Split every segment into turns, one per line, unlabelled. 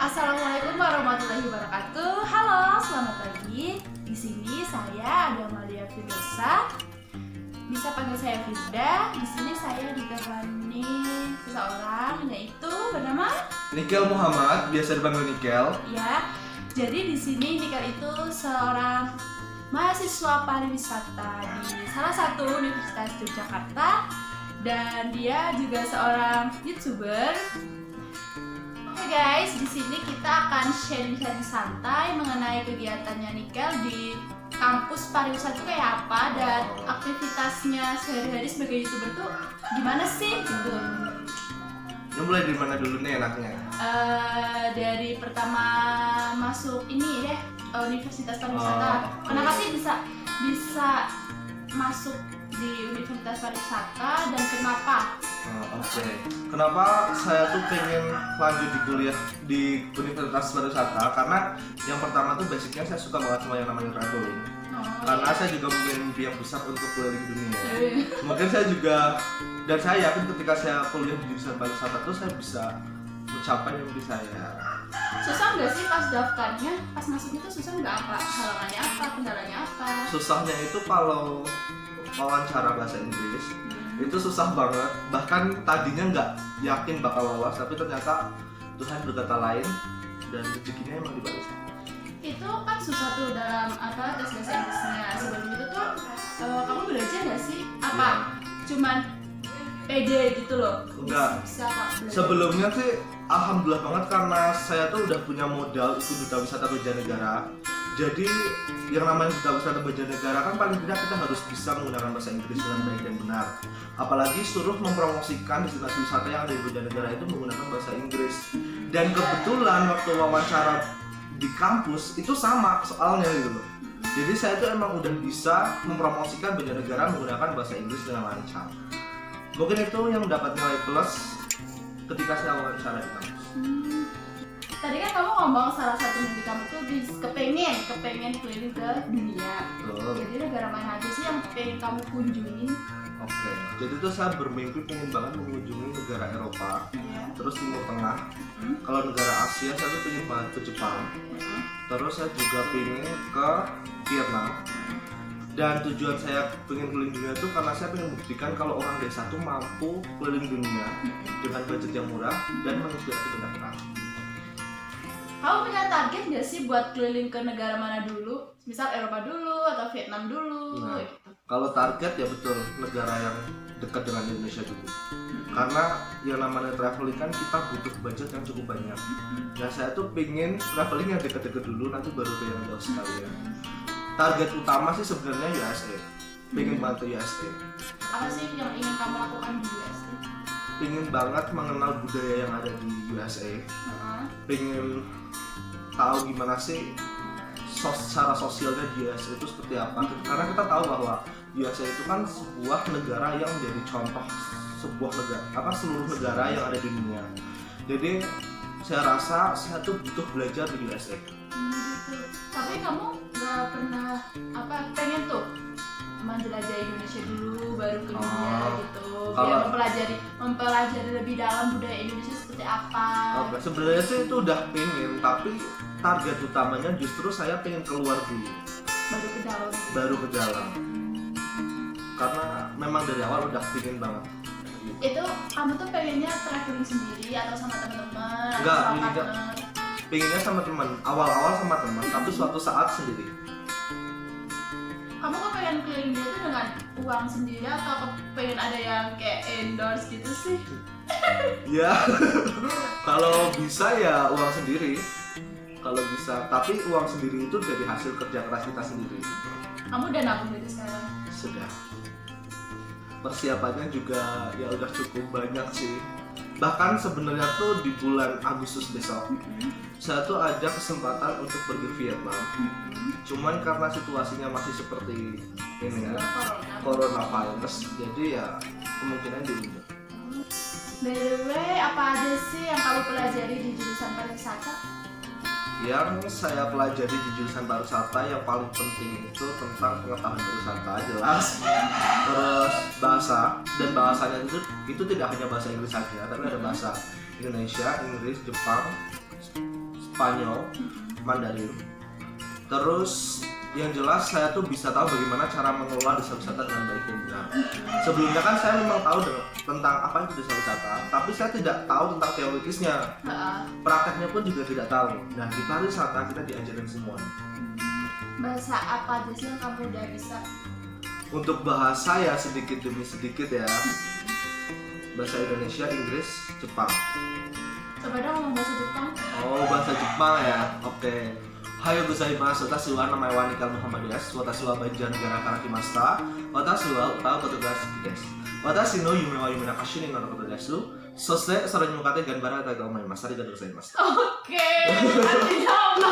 Assalamualaikum warahmatullahi wabarakatuh. Halo, selamat pagi. Di sini saya ada Maria Firdosa. Bisa panggil saya Firda. Di sini saya ditemani seseorang yaitu bernama
Nikel Muhammad, biasa dipanggil Nikel.
ya. Jadi di sini Nikel itu seorang mahasiswa pariwisata di salah satu Universitas Yogyakarta dan dia juga seorang YouTuber. Oke guys, di sini kita akan sharing santai mengenai kegiatannya Nikel di kampus pariwisata itu kayak apa dan aktivitasnya sehari-hari sebagai YouTuber tuh gimana sih gitu.
Ini mulai dari mana dulu nih enaknya?
Dari pertama masuk ini deh Universitas Pariwisata. Kenapa sih bisa masuk di Universitas Pariwisata dan kenapa?
Oke. Kenapa saya tuh pengen lanjut di kuliah di Universitas Pariwisata? Karena yang pertama tuh basicnya saya suka banget sama yang namanya traveling. Karena saya juga punya mimpi yang besar untuk keliling dunia. Mungkin saya juga, dan saya yakin ketika saya kuliah di jurusan pariwisata tuh saya bisa mencapai mimpi saya.
Susah nggak sih pas daftarnya? Pas masuknya tuh susah nggak apa? Halangannya apa? Kendalanya apa?
Susahnya itu kalau wawancara bahasa Inggris itu susah banget. Bahkan tadinya nggak yakin bakal lolos, tapi ternyata Tuhan berkata lain dan rezekinya emang di barisan.
Itu kan susah tuh dalam tes bahasa Inggrisnya. Sebelum itu tuh kamu belajar nggak sih? Apa cuman pede gitu loh?
Enggak.
Bisa Kak, belajar.
Sebelumnya sih alhamdulillah banget karena saya tuh udah punya modal ikut duta wisata mancanegara. Jadi yang namanya duta wisata mancanegara kan paling tidak kita harus bisa menggunakan bahasa Inggris dengan baik dan benar. Apalagi suruh mempromosikan destinasi wisata yang ada di mancanegara itu menggunakan bahasa Inggris. Dan kebetulan waktu wawancara di kampus itu sama soalnya gitu loh. Jadi saya tuh emang udah bisa mempromosikan mancanegara menggunakan bahasa Inggris dengan lancar. Mungkin itu yang mendapat nilai plus ketika saya wawancara di kampus.
Tadi kan kamu ngomong salah satu mimpi kamu tuh kepengen keliling ke dunia.
Betul.
Jadi negara mana aja sih yang pengen kamu kunjungin?
Oke. Jadi tuh saya bermimpi pengen banget mengunjungi negara Eropa,
Ya.
terus Timur Tengah. Kalau negara Asia saya tuh pengen banget ke Jepang. Terus saya juga pengen ke Vietnam. Dan tujuan saya pengen keliling dunia itu karena saya pengen membuktikan kalau orang desa tuh mampu keliling dunia dengan budget yang murah dan menginspirasi banyak orang.
Kamu punya target nggak sih buat keliling ke negara mana dulu? Misal Eropa dulu atau Vietnam dulu?
Nah,
Gitu.
kalau target ya betul negara yang dekat dengan Indonesia dulu. Karena yang namanya traveling kan kita butuh budget yang cukup banyak. Dan saya tuh pengen traveling yang dekat-dekat dulu, nanti baru ke yang jauh sekalian. Target utama sih sebenarnya USA. Pengen banget ke USA.
Apa sih yang ingin kamu lakukan di USA?
Pengen banget mengenal budaya yang ada di USA. Pengen tahu gimana sih secara sosialnya di USA itu seperti apa. Karena kita tahu bahwa USA itu kan sebuah negara yang menjadi contoh seluruh negara yang ada di dunia. Jadi saya rasa saya tuh butuh belajar di USA.
Gitu. Tapi kamu nggak pernah pengen tuh menjelajah Indonesia dulu baru ke dunia gitu. Biar mempelajari lebih dalam budaya Indonesia seperti apa.
Oke, sebenarnya sih itu udah pengen, tapi target utamanya justru saya pengen keluar dulu,
Baru ke dalam.
Karena memang dari awal udah pengen banget.
Itu kamu tuh pengennya traveling sendiri atau sama teman-teman?
Enggak,
atau sama
enggak.
partner?
Pengennya sama teman, awal-awal sama teman, tapi suatu saat sendiri.
Kamu kok pengen keliling dia tuh dengan uang sendiri atau pengen ada yang kayak endorse gitu sih?
Ya, kalau bisa ya uang sendiri. Kalau bisa, tapi uang sendiri itu dari hasil kerja keras kita sendiri.
Kamu udah nabung gitu sekarang?
Sudah. Persiapannya juga ya udah cukup banyak sih. Bahkan sebenarnya tuh di bulan Agustus besok saya tuh ada kesempatan untuk pergi Vietnam. Cuman karena situasinya masih seperti ini ya, coronavirus, jadi ya kemungkinan diundur.
By the way, apa aja sih yang kamu pelajari di jurusan pariwisata?
Yang saya pelajari di jurusan pariwisata yang paling penting itu tentang pengetahuan pariwisata jelas, terus bahasa, dan bahasanya itu tidak hanya bahasa Inggris saja, tapi ada bahasa Indonesia, Inggris, Jepang, Spanyol, Mandarin. Terus yang jelas saya tuh bisa tahu bagaimana cara mengelola desa wisata dengan baik dan benar. Sebelumnya kan saya memang tahu tentang apa itu desa wisata, tapi saya tidak tahu tentang teoritisnya. Prakteknya pun juga tidak tahu. Nah, di pariwisata kita diajarin semua.
Bahasa apa aja sih yang kamu udah bisa?
Untuk bahasa ya sedikit demi sedikit ya. Bahasa Indonesia, Inggris, Jepang.
Coba dong ngomong bahasa Jepang.
Oh, bahasa Jepang ya. Oke. Hayo gozaimasu, watashi wa namae wa Nikal Muhammad desu. Watashi wa Banjarnegaraから来ました。私は歌うことが好きです。私の夢は夢の歌手になることです。そしてそれに向かって頑張りたいと思います。ありがとうございます。
Oke, artinya apa?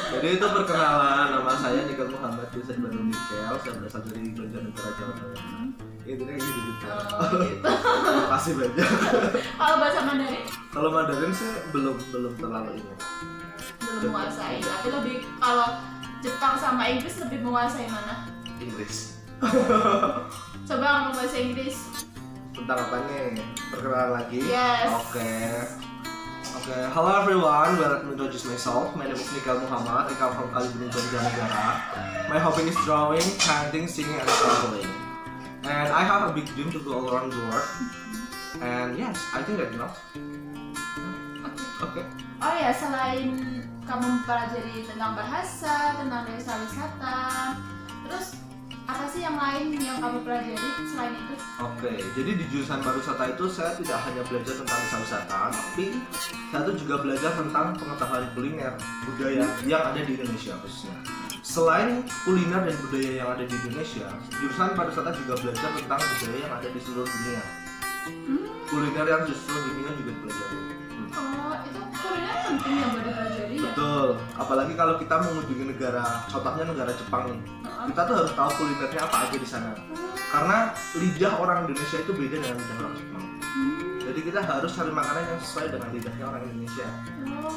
Jadi itu perkenalan, nama saya Nikal Muhammad, bisa dibantu Nikel. Saya berasal dari Banjarnegara, Jawa Tengah. Itu kayak gitu.
Oh, gitu.
Terima kasih banyak.
Kalau bahasa Mandarin
Kalau Mandarin sih belum terlalu ini.
belum menguasai, tapi lebih kalau Jepang sama Inggris lebih menguasai mana?
Inggris.
Coba ngomong bahasa Inggris.
Tentang apa nih? Perkenalan lagi?
Yes.
Oke. Hello everyone, let me introduce myself. My name is Nikal Muhammad. I come from Kalibuning, Banjarnegara. My hobby is drawing, painting, singing, and traveling. And I have a big dream to go all around the world. And yes, I think that's enough. Oke.
Oh ya, selain kamu mempelajari tentang bahasa, tentang desa wisata, terus apa sih yang lain yang kamu pelajari selain itu?
Oke, jadi di jurusan pariwisata itu saya tidak hanya belajar tentang desa wisata, tapi saya tuh juga belajar tentang pengetahuan kuliner budaya yang ada di Indonesia khususnya. Selain kuliner dan budaya yang ada di Indonesia, jurusan pariwisata juga belajar tentang budaya yang ada di seluruh dunia. Kuliner yang di seluruh dunia juga dipelajari.
Oh, itu kuliner penting yang baru dipelajari ya?
Betul, apalagi kalau kita mengunjungi negara, contohnya negara Jepang nih, kita tuh harus tahu kulinernya apa aja di sana. Karena lidah orang Indonesia itu beda dengan lidah orang Jepang. Jadi kita harus cari makanan yang sesuai dengan lidahnya orang Indonesia.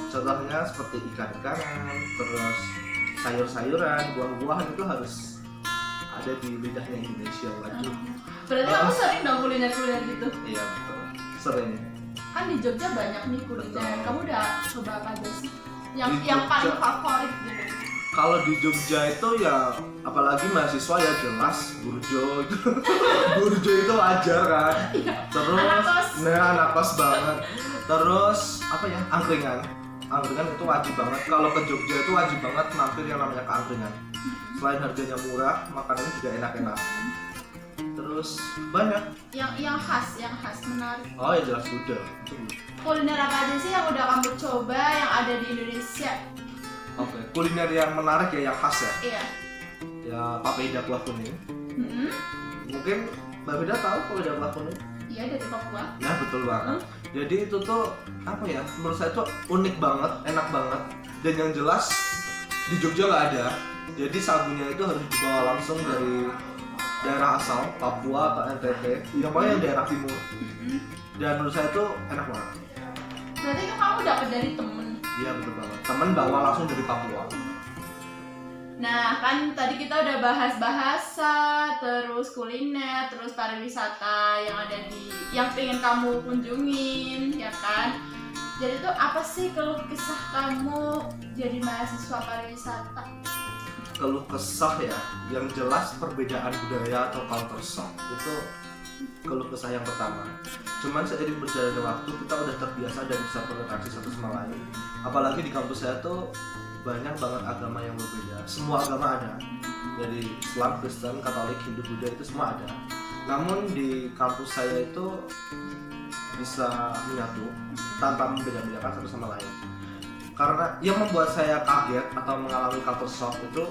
Contohnya seperti ikan-ikanan, terus sayur-sayuran, buah-buahan itu harus ada di lidahnya Indonesia wajib.
Berarti kamu sering dong kuliner-kuliner gitu?
Iya betul, sering.
Kan di Jogja banyak nih kuliner.
Betul.
Kamu udah coba apa aja sih?
Di
Yang paling
Jogja.
favorit gitu?
Kalau di Jogja itu ya, apalagi mahasiswa ya jelas burjo itu, burjo itu wajar kan. Terus,
Anak kos.
nah anak kos banget. Terus apa ya, angkringan. Angkringan itu wajib banget. Kalau ke Jogja itu wajib banget mampir yang namanya ke angkringan. Selain harganya murah, makanannya juga enak-enak. Terus banyak.
Yang khas menarik.
Oh ya jelas gudeg.
Kuliner apa aja sih yang udah kamu coba yang ada di Indonesia?
Oke, kuliner yang menarik ya, yang khas ya.
Iya.
Ya papeda kuah kuning. Mungkin Mbak Beda tahu papeda kuah kuning?
Iya, dari Papua.
Nah betul banget. Jadi itu tuh apa ya? Menurut saya tuh unik banget, enak banget. Dan yang jelas di Jogja nggak ada. Jadi sagunya itu harus dibawa langsung dari daerah asal Papua atau NTT, yang mana yang daerah timur. Dan menurut saya tuh enak banget.
Berarti kan kamu dapat dari temen.
Iya betul banget. Temen bawa langsung dari Papua.
Nah, kan tadi kita udah bahas bahasa, terus kuliner, terus pariwisata yang pengen kamu kunjungin, ya kan? Jadi tuh apa sih keluh kesah kamu jadi mahasiswa pariwisata?
Keluh kesah ya, yang jelas perbedaan budaya atau culture shock itu keluh kesah yang pertama. Cuman seiring berjalannya waktu kita udah terbiasa dan bisa berinteraksi satu sama lain. Apalagi di kampus saya tuh banyak banget agama yang berbeda. Semua agama ada, dari Islam, Kristen, Katolik, Hindu, Buddha itu semua ada. Namun di kampus saya itu bisa menyatu tanpa membeda-bedakan satu sama lain. Karena yang membuat saya kaget atau mengalami culture shock itu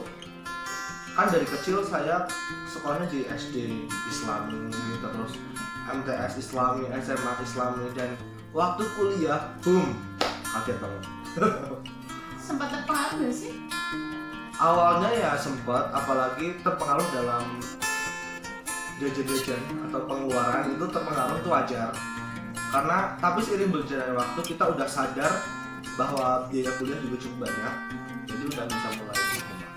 kan dari kecil saya sekolahnya di SD Islami, terus MTS Islami, SMA Islami, dan waktu kuliah, boom, kaget banget.
Sempat terpengaruh gak sih?
Awalnya ya sempat, apalagi terpengaruh dalam jajan-jajan atau pengeluaran itu terpengaruh itu wajar. Karena tapi seiring berjalannya waktu kita udah sadar bahwa biaya kuliah juga cukup banyak, jadi udah bisa mulai berkembang.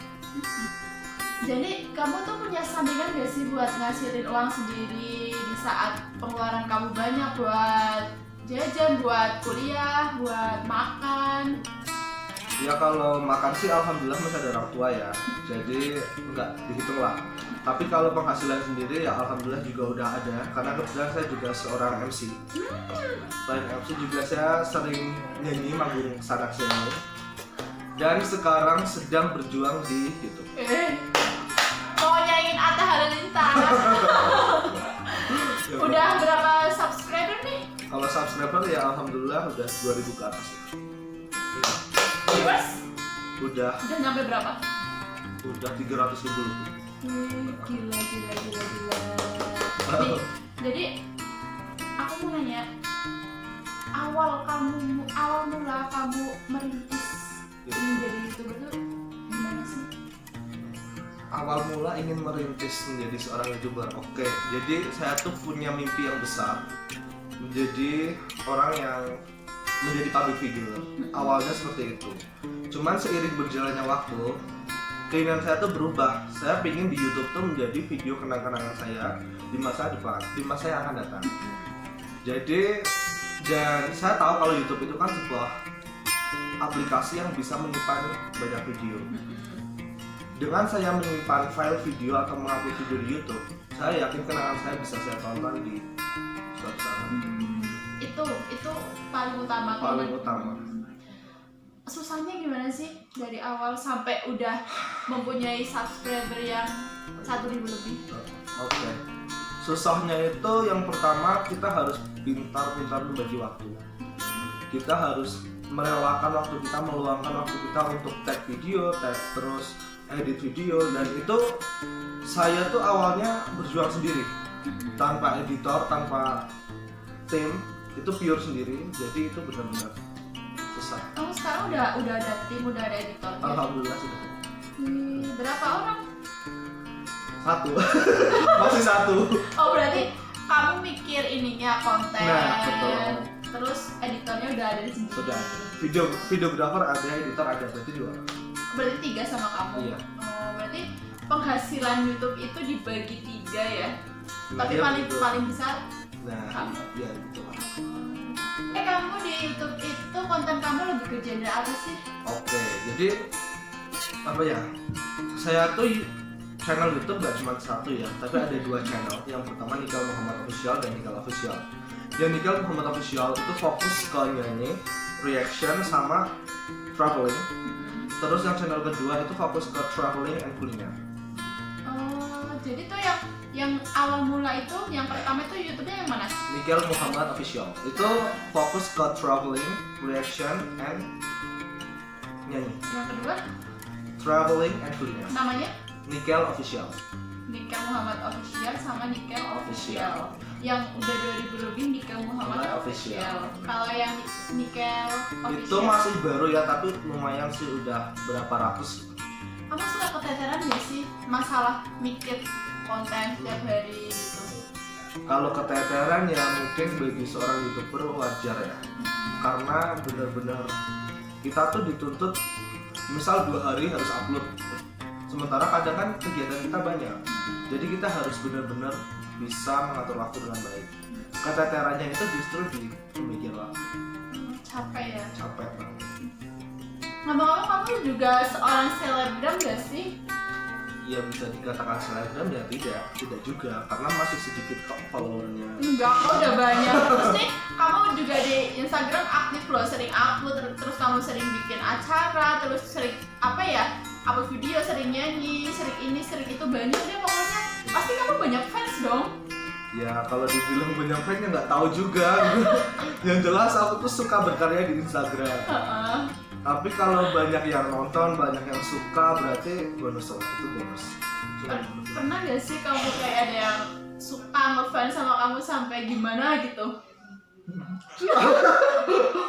Jadi kamu tuh punya sampingan gak sih buat ngasilin uang sendiri di saat pengeluaran kamu banyak buat jajan, buat kuliah, buat makan?
Ya kalau makan sih alhamdulillah masih ada orang tua ya, jadi nggak dihitung lah. Tapi kalau penghasilan sendiri ya alhamdulillah juga udah ada, karena kebetulan saya juga seorang MC. Selain MC juga saya sering nyanyi, manggung sana sini, dan sekarang sedang berjuang di YouTube.
Mau nyanyiin Atta Halilintar. Udah berapa subscriber nih?
Kalau subscriber ya alhamdulillah udah 2000 ke atas.
Viewers?
Udah
Nyampe berapa?
udah 300 ribu lebih.
Gila. Jadi aku mau nanya, awal mula kamu merintis ingin jadi YouTuber tuh gimana sih?
Awal mula ingin merintis menjadi seorang YouTuber. Oke, jadi saya tuh punya mimpi yang besar menjadi orang yang menjadi public figure. Awalnya seperti itu. Cuman seiring berjalannya waktu, keinginan saya tuh berubah. Saya ingin di YouTube tuh menjadi video kenang-kenangan saya di masa depan, di masa yang akan datang. Jadi, dan saya tahu kalau YouTube itu kan sebuah aplikasi yang bisa menyimpan banyak video. Dengan saya menyimpan file video atau mengupload video di YouTube, saya yakin kenangan saya bisa saya tonton di suatu saat.
Itu paling utama.
Paling utama.
Susahnya gimana sih dari awal sampai udah mempunyai subscriber yang 1.000 lebih?
Oke. Susahnya itu yang pertama kita harus pintar-pintar membagi waktu. Kita harus merelakan waktu kita, meluangkan waktu kita untuk tag video, terus edit video, dan itu saya tuh awalnya berjuang sendiri, tanpa editor, tanpa tim, itu pure sendiri. Jadi itu benar-benar susah.
Kamu sekarang udah ada tim, udah ada editor?
Alhamdulillah sudah.
Berapa orang?
Satu. Masih satu.
Oh berarti kamu mikir ininya konten,
Nah, betul.
terus editornya udah ada di sini.
Sudah. Videographer ada, editor ada, berarti 2 orang.
Berarti 3 sama kamu.
Iya.
Oh, berarti penghasilan YouTube itu dibagi 3 ya. Tapi
Iya,
paling
betul.
paling besar
Nah,
kamu.
iya gitu lah.
Kamu di YouTube itu konten kamu lebih ke genre apa sih?
Oke, jadi apa ya? Saya tuh channel YouTube gak cuma satu ya, tapi ada 2 channel. Yang pertama Nikel Muhammad Official dan Nikel Official. Yang Nikel Muhammad Official itu fokus ke nyanyi, reaction sama traveling. Terus yang channel kedua itu fokus ke traveling and kuliner.
Oh, jadi tuh yang awal mula itu, yang pertama itu YouTube-nya yang mana?
Nikel Muhammad Official itu fokus ke traveling, reaction, and nyanyi.
Yang kedua
Traveling and kuliner.
namanya
Nikel Official.
Nikel Muhammad Official sama Nikel Official.
Official.
Yang udah 2000 lebih Nikel Muhammad
Official.
Official. Kalau yang Nikel Official
Itu masih baru ya, tapi lumayan sih, udah berapa ratus.
kamu suka keteteran gak sih masalah mikir konten tiap hari gitu?
Kalau keteteran ya mungkin bagi seorang YouTuber wajar ya, karena benar-benar kita tuh dituntut misal 2 hari harus upload, sementara kadang kan kegiatan kita banyak, jadi kita harus benar-benar bisa mengatur waktu dengan baik. Keteterannya itu justru di memikir waktu.
Capek ya.
Capek banget.
Ngomong-ngomong, kamu juga seorang selebgram gak sih?
Ya bisa dikatakan selebgram ya, tidak juga, karena masih sedikit kok followernya.
Enggak, kok udah banyak. Terus nih, kamu juga di Instagram aktif loh, sering upload, terus kamu sering bikin acara, terus sering upload video, sering nyanyi, sering ini, sering itu, banyak deh pokoknya. Pasti kamu banyak fans dong.
Ya kalau dibilang banyak fan ya nggak tahu juga. Yang jelas aku tuh suka berkarya di Instagram. Tapi kalau banyak yang nonton, banyak yang suka, berarti bonus lah, itu bonus.
Pernah gak sih kamu kayak ada yang suka ngefans sama kamu sampai gimana gitu?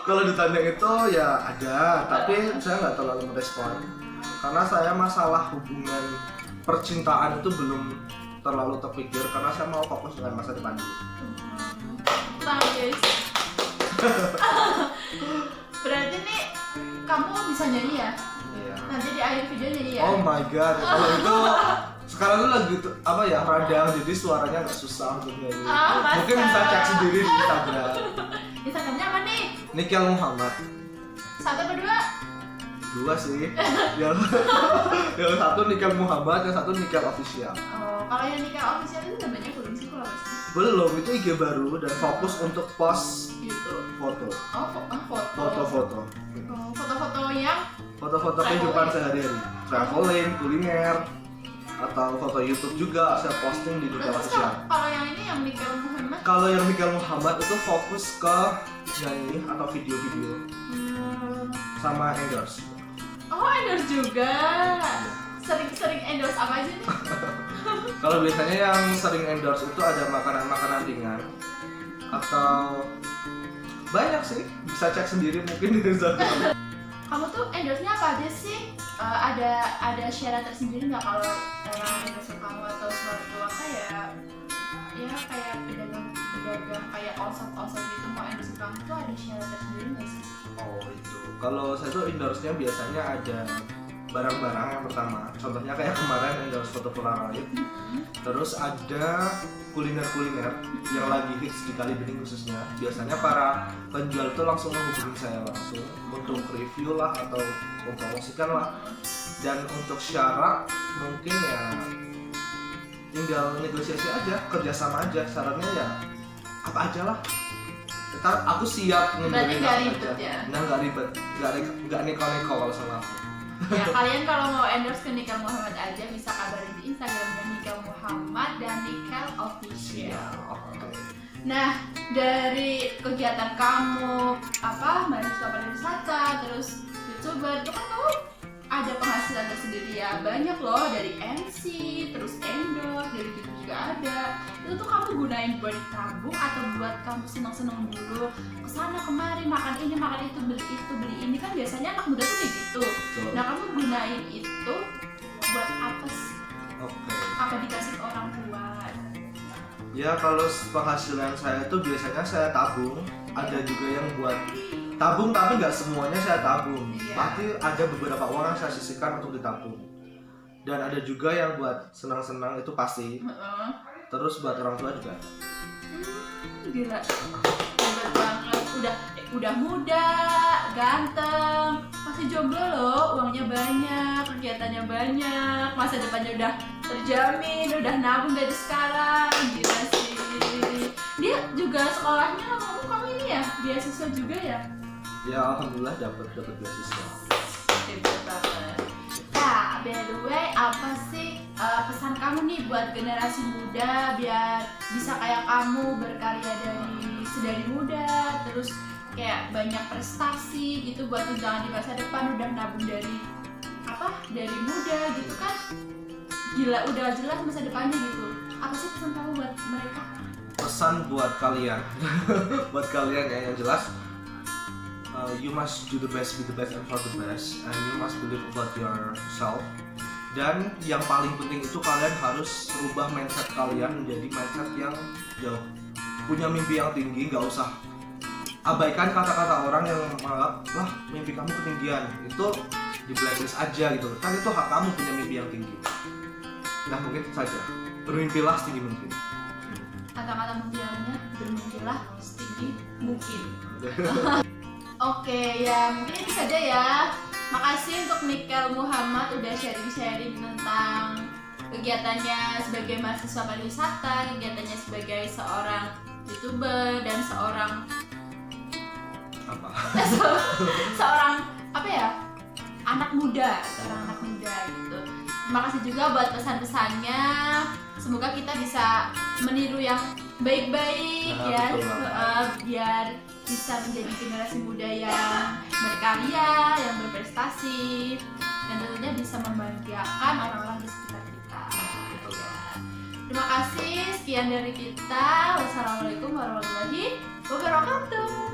Kalau ditanya itu ya ada, tapi saya nggak terlalu merespon. Karena saya masalah hubungan percintaan itu belum terlalu terpikir, karena saya mau fokus dengan masa depan dulu.
Guys. Berarti nih kamu bisa nyanyi ya?
Iya.
Nanti di akhir video nyanyi ya?
Oh my god, kalau itu sekarang tuh lagi radang, jadi suaranya agak susah untuk nyanyi.
Masa?
Mungkin bisa cek sendiri di Instagram.
Instagram
Nikel Muhammad.
Satu kedua?
Dua sih. yang satu Nikel Muhammad, yang satu Nikel Official.
Oh, kalau yang Nikel Official itu udah banyak belum sih kalau sih?
Belum, itu IG baru dan fokus untuk post
Gitu.
foto.
Oh, foto.
Foto-foto.
Oh, foto-foto yang
Foto-foto kehidupan sehari-hari. Traveling, kuliner, atau foto YouTube juga saya posting di Nikel
terus
Official.
kalau yang ini yang Nikel Muhammad?
Kalau yang Nikel Muhammad itu fokus ke nyanyi atau video-video sama endorse.
Oh, endorse juga. Sering endorse apa aja nih?
Kalau biasanya yang sering endorse itu ada makanan-makanan ringan atau banyak sih, bisa cek sendiri mungkin di Instagram.
Kamu tuh endorse-nya apa aja sih? Ada syarat tersendiri nggak kalau orang endorse kamu atau suatu apa ya kayak pedagang kayak onsop gitu mau endorse kamu tuh ada syarat tersendiri nggak sih?
Oh itu. Kalau saya tuh endorse-nya biasanya ada barang-barang yang pertama. Contohnya kayak kemarin endorse foto Polaroid. Terus ada kuliner-kuliner yang lagi hits di Kalibening khususnya. Biasanya para penjual tuh langsung menghubungi saya langsung untuk review lah atau mempromosikan lah. Dan untuk syarat mungkin ya tinggal negosiasi aja, kerjasama aja. Syaratnya ya apa aja lah. Ntar aku siap
Berarti
ngedengerin
nggak
apa
ribet
aja.
ya?
Nah nggak ribet, nggak neko-neko kalau sama aku.
Ya kalian kalau mau endorse ke Nikel Muhammad aja bisa kabarin di Instagramnya Nikel Muhammad dan Nikel Official.
Oke.
Nah, dari kegiatan kamu mahasiswa pariwisata terus YouTuber itu kan kamu ada penghasilan tersendiri ya, banyak loh, dari MC terus endorse dari gitu juga ada. Itu tuh kamu gunain buat tabung atau buat kamu seneng-seneng dulu kesana kemari makan ini makan itu beli ini kan biasanya anak muda tuh kayak gitu.
Betul.
Nah kamu gunain itu buat apa sih?
Oke.
Apa dikasih ke orang tua?
Ya kalau penghasilan saya itu biasanya saya tabung, ada juga yang buat tabung tapi nggak semuanya saya tabung.
Iya.
Pasti ada beberapa uang yang saya sisihkan untuk ditabung. Dan ada juga yang buat senang-senang itu pasti.
Heeh.
Terus buat orang tua juga.
Gila, hebat banget. Udah muda, ganteng, masih jomblo loh, uangnya banyak, kegiatannya banyak, masa depannya udah terjamin, udah nabung dari sekarang. Gila sih. Dia juga sekolahnya kamu ini ya, beasiswa juga ya?
Ya alhamdulillah dapat beasiswa.
Hebat banget. Nah, by the way, apa sih pesan kamu nih buat generasi muda biar bisa kayak kamu berkarya sedari muda, terus kayak banyak prestasi gitu buat tunjangan di masa depan, udah nabung dari muda gitu kan? Gila, udah jelas masa depannya gitu. Apa sih pesan kamu buat mereka?
Pesan buat kalian, buat kalian ya yang jelas. You must do the best, be the best, and for the best, and you must believe about yourself. Dan yang paling penting itu kalian harus rubah mindset kalian menjadi mindset yang jauh, punya mimpi yang tinggi. Nggak usah abaikan kata-kata orang yang menganggap lah mimpi kamu ketinggian, itu di blacklist aja gitu. Kan itu hak kamu punya mimpi yang tinggi. Nah mungkin itu saja, bermimpilah setinggi mungkin.
Kata-kata mutiaranya, bermimpilah setinggi mungkin. Oke, ya mungkin itu saja ya. Makasih untuk Nikel Muhammad udah sharing-sharing tentang kegiatannya sebagai mahasiswa pariwisata, kegiatannya sebagai seorang YouTuber dan seorang anak muda gitu. Terima kasih juga buat pesan-pesannya. Semoga kita bisa meniru yang baik-baik ya, biar bisa menjadi generasi muda yang berkarya, yang berprestasi, dan tentunya bisa membahagiakan orang-orang di sekitar kita. Terima kasih, sekian dari kita. Wassalamualaikum warahmatullahi wabarakatuh.